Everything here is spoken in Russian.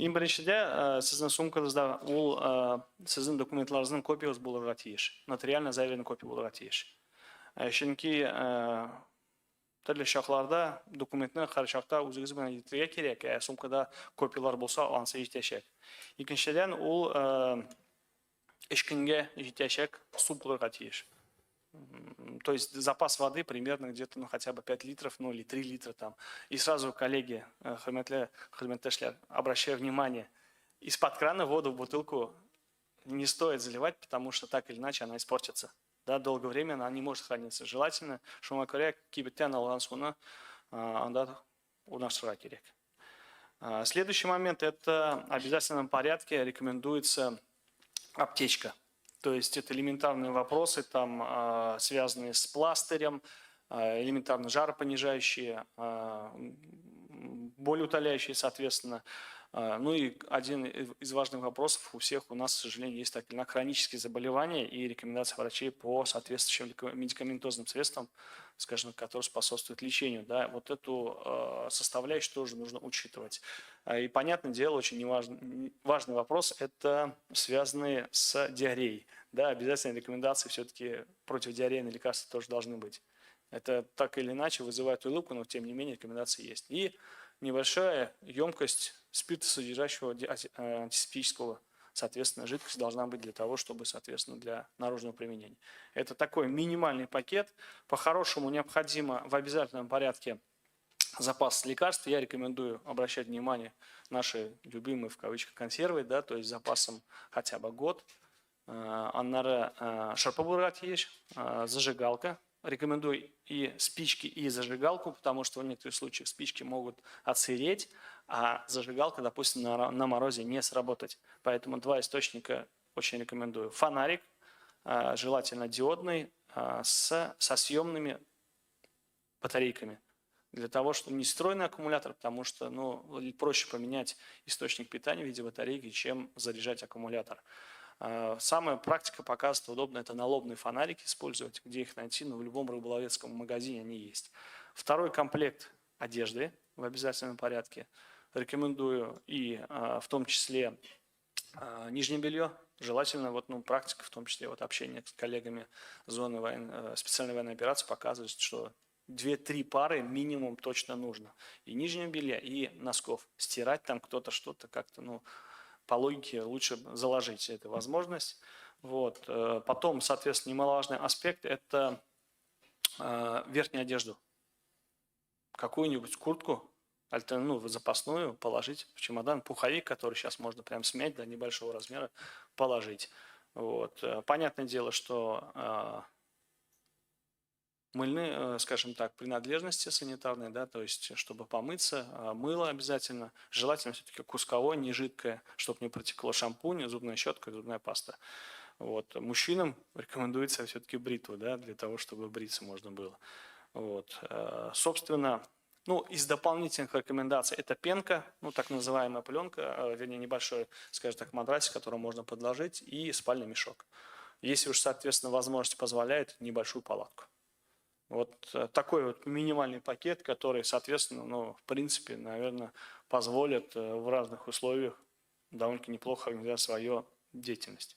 Ең біріншіде, сіздің сумкаңызда ол сіздің документларыңыздың копиясы болуға тиіс. Нотариально заверенный копия болуға тиіс. Чөнки түрлі шақларда документні қар шақта өзіңіз бен етуге керек, сумкада копиялар болса, ансы жетешек. Екіншіден, ол ешкінге жетешек су болуға тиіс. То есть запас воды примерно где-то, ну, хотя бы 5 литров, ну, или 3 литра там. И сразу, коллеги, обращаю внимание, из-под крана воду в бутылку не стоит заливать, потому что так или иначе она испортится. Да, долгое время она не может храниться. Желательно, шума коррек, кибеттен алган суны, анда урнаштырга керек. Следующий момент, это в обязательном порядке рекомендуется аптечка. То есть это элементарные вопросы, там, связанные с пластырем, элементарно жаропонижающие, болеутоляющие, соответственно. Ну и один из важных вопросов у всех у нас, к сожалению, есть так или иначе хронические заболевания и рекомендации врачей по соответствующим медикаментозным средствам, скажем, которые способствуют лечению. Да, вот эту составляющую тоже нужно учитывать. И, понятное дело, очень важный вопрос – это связанные с диареей. Да, обязательно рекомендации все-таки противодиарейные лекарства тоже должны быть. Это так или иначе вызывает улыбку, но тем не менее рекомендации есть. И небольшая емкость спиртосодержащего антисептического, соответственно, жидкость должна быть для того, чтобы, соответственно, для наружного применения. Это такой минимальный пакет. По-хорошему необходимо в обязательном порядке запас лекарств. Я рекомендую обращать внимание наши любимые в кавычках консервы, да, то есть запасом хотя бы год. Аннары шарпа есть, зажигалка. Рекомендую и спички, и зажигалку, потому что в некоторых случаях спички могут отсыреть, а зажигалка, допустим, на морозе не сработать. Поэтому два источника очень рекомендую. Фонарик, желательно диодный, со съемными батарейками. Для того, чтобы не встроенный аккумулятор, потому что, ну, проще поменять источник питания в виде батарейки, чем заряжать аккумулятор. Самая практика показывает, удобно это налобные фонарики использовать, где их найти, но в любом рыболовецком магазине они есть. Второй комплект одежды в обязательном порядке. Рекомендую и в том числе нижнее белье. Желательно, вот, ну, практика, в том числе вот, общение с коллегами зоны специальной военной операции показывает, что 2-3 пары минимум точно нужно. И нижнее белье, и носков. Стирать там кто-то что-то как-то, ну, по логике лучше заложить эту возможность. Вот. Потом, соответственно, немаловажный аспект – это верхнюю одежду. Какую-нибудь куртку, ну, запасную положить в чемодан, пуховик, который сейчас можно прям смять до небольшого размера, положить. Вот. Понятное дело, что мыльные, скажем так, принадлежности санитарные, да, то есть, чтобы помыться, мыло обязательно, желательно все-таки кусковое, не жидкое, чтобы не протекло шампунь, зубная щетка, зубная паста. Вот. Мужчинам рекомендуется все-таки бритва, да, для того, чтобы бриться можно было. Вот. Собственно, ну, из дополнительных рекомендаций это пенка, ну, так называемая пленка, вернее, небольшой, скажем так, матрасик, который можно подложить, и спальный мешок. Если уж, соответственно, возможности позволяют, небольшую палатку. Вот такой вот минимальный пакет, который, соответственно, ну, в принципе, наверное, позволит в разных условиях довольно неплохо организовать свою деятельность.